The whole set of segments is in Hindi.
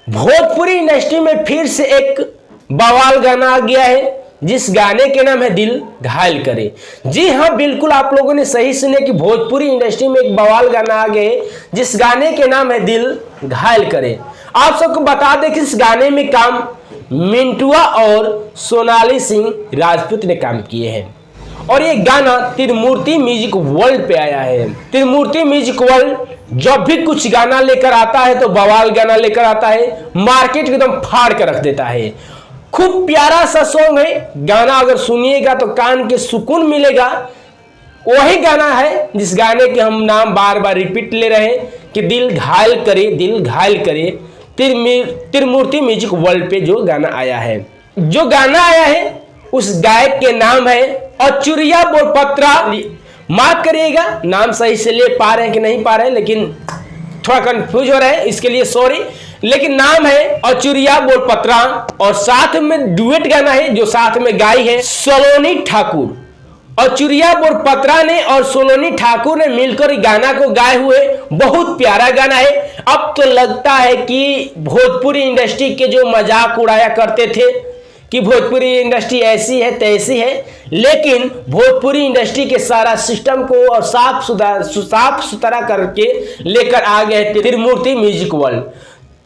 भोजपुरी इंडस्ट्री में फिर से एक बवाल गाना आ गया है, जिस गाने के नाम है दिल घायल करे। जी हाँ, बिल्कुल आप लोगों ने सही सुने कि भोजपुरी इंडस्ट्री में एक बवाल गाना आ गया है, जिस गाने के नाम है दिल घायल करे। आप सबको बता दें कि इस गाने में काम मिंटुआ और सोनाली सिंह राजपूत ने काम किए हैं और ये गाना त्रिमूर्ति म्यूजिक वर्ल्ड पे आया है। त्रिमूर्ति म्यूजिक वर्ल्ड जब भी कुछ गाना लेकर आता है तो बवाल गाना लेकर आता है, मार्केट एकदम फाड़ कर रख देता है। खूब प्यारा सा सॉन्ग है, गाना अगर सुनिएगा तो कान के सुकून मिलेगा। वही गाना है जिस गाने के हम नाम बार बार रिपीट ले रहे हैं कि दिल घायल करे, दिल घायल करे। त्रिमूर्ति म्यूजिक वर्ल्ड पे जो गाना आया है, जो गाना आया है उस गायक के नाम है अचुरिया बोरपत्रा। माफ करिएगा, नाम सही से ले पा रहे हैं कि नहीं पा रहे हैं, लेकिन थोड़ा कंफ्यूज हो रहे हैं, इसके लिए सॉरी। लेकिन नाम है अचुरिया बोरपत्रा और साथ में डुएट गाना है जो साथ में गाई है सोलोनी ठाकुर। अचुरिया बोरपत्रा ने और सोलोनी ठाकुर ने मिलकर गाना को गाए हुए, बहुत प्यारा गाना है। अब तो लगता है कि भोजपुरी इंडस्ट्री के जो मजाक उड़ाया करते थे कि भोजपुरी इंडस्ट्री ऐसी है तैसी है, लेकिन भोजपुरी इंडस्ट्री के सारा सिस्टम को और साफ सुथरा करके लेकर आ गए त्रिमूर्ति म्यूजिक वर्ल्ड।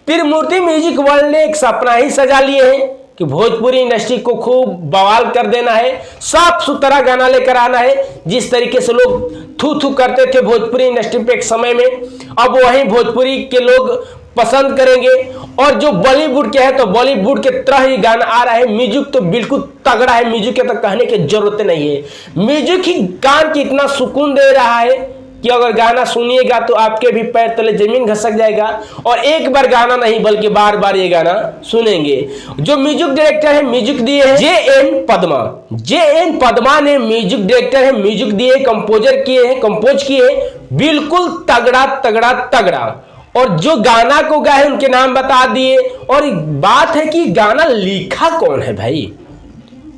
त्रिमूर्ति म्यूजिक वर्ल्ड ने एक सपना ही सजा लिए हैं कि भोजपुरी इंडस्ट्री को खूब बवाल कर देना है, साफ सुथरा गाना लेकर आना है। जिस तरीके से लोग थू थू करते थे भोजपुरी इंडस्ट्री पे एक समय में, अब वही भोजपुरी के लोग पसंद करेंगे। और जो बॉलीवुड के है तो बॉलीवुड के तरह ही गाना आ रहा है। म्यूजिक तो बिल्कुल तगड़ा है, म्यूजिक के तो कहने की जरूरत नहीं है। म्यूजिक ही कान की इतना सुकून दे रहा है कि अगर गाना सुनिएगा तो आपके भी पैर तले जमीन घसक जाएगा। और एक बार गाना नहीं बल्कि बार बार ये गाना सुनेंगे। जो म्यूजिक डायरेक्टर है, म्यूजिक दिए है जे.एन. पद्मा। जे.एन. पद्मा ने म्यूजिक डायरेक्टर है, म्यूजिक दिए, कंपोजर किए हैं, कंपोज किए हैं, बिल्कुल तगड़ा तगड़ा तगड़ा। और जो गाना को गाए उनके नाम बता दिए। और बात है कि गाना लिखा कौन है भाई,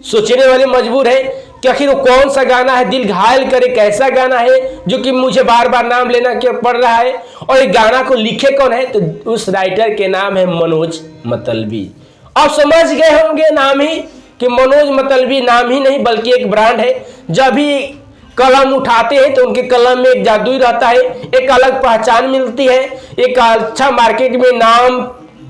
सोचने वाले मजबूर है कि आखिर वो कौन सा गाना है, दिल घायल करे कैसा गाना है जो कि मुझे बार बार नाम लेना क्या पड़ रहा है। और ये गाना को लिखे कौन है, तो उस राइटर के नाम है मनोज मतलबी। आप समझ गए होंगे नाम ही कि मनोज मतलबी नाम ही नहीं बल्कि एक ब्रांड है। जब भी कलम उठाते हैं तो उनके कलम में एक जादू ही रहता है, एक अलग पहचान मिलती है, एक अच्छा मार्केट में नाम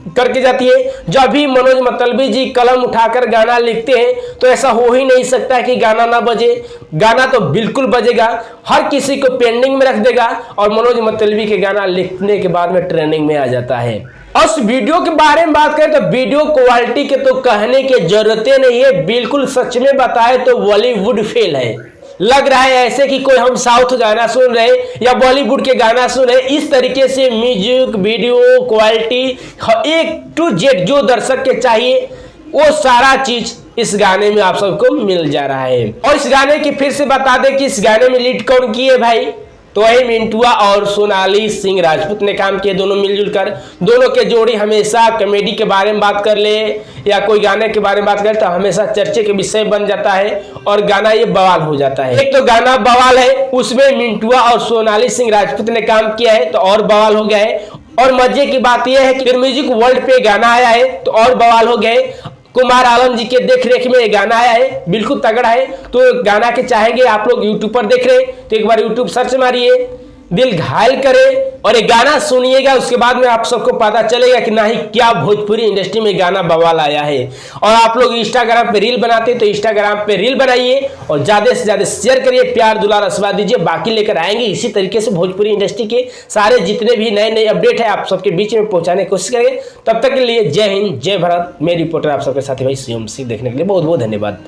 करके जाती है। जब भी मनोज मतलबी जी कलम उठाकर गाना लिखते हैं तो ऐसा हो ही नहीं सकता कि गाना ना बजे। गाना तो बिल्कुल बजेगा, हर किसी को पेंडिंग में रख देगा और मनोज मतलबी के गाना लिखने के बाद में ट्रेंडिंग में आ जाता है। और उस वीडियो के बारे में बात करें तो वीडियो क्वालिटी के तो कहने की जरूरत नहीं है, बिल्कुल सच में बताए तो बॉलीवुड फेल है। लग रहा है ऐसे कि कोई हम साउथ गाना सुन रहे या बॉलीवुड के गाना सुन रहे। इस तरीके से music, video quality A to Z जो दर्शक के चाहिए वो सारा चीज इस गाने में आप सबको मिल जा रहा है। और इस गाने की फिर से बता दें कि इस गाने में लीड कौन किए भाई, तो वही मिंटुआ और सोनाली सिंह राजपूत ने काम किए, दोनों मिलजुल कर। दोनों के जोड़ी हमेशा कॉमेडी के बारे में बात कर ले या कोई गाने के बारे में बात करे तो हमेशा चर्चे के विषय बन जाता है और गाना ये बवाल हो जाता है। एक तो गाना बवाल है, उसमें मिंटुआ और सोनाली सिंह राजपूत ने काम किया है तो और बवाल हो गया है। और मजे की बात यह है कि म्यूजिक वर्ल्ड पे गाना आया है तो और बवाल हो गए। कुमार आलम जी के देख रेख में गाना आया है, बिल्कुल तगड़ा है। तो गाना के चाहेंगे आप लोग यूट्यूब पर देख रहे हैं तो एक बार यूट्यूब सर्च मारिए दिल घायल करे और ये गाना सुनिएगा, उसके बाद में आप सबको पता चलेगा कि नहीं क्या भोजपुरी इंडस्ट्री में गाना बवाल आया है। और आप लोग इंस्टाग्राम पे रील बनाते हैं तो इंस्टाग्राम पे रील बनाइए और ज़्यादा से ज़्यादा शेयर करिए, प्यार दुलार आशीर्वाद दीजिए। बाकी लेकर आएंगे इसी तरीके से भोजपुरी इंडस्ट्री के सारे जितने भी नए नए अपडेट है आप सबके बीच में पहुँचाने की कोशिश करेंगे। तब तक के लिए जय हिंद, जय भारत। मैं रिपोर्टर आप सबके साथी भाई शिवम सिंह। देखने के लिए बहुत बहुत धन्यवाद।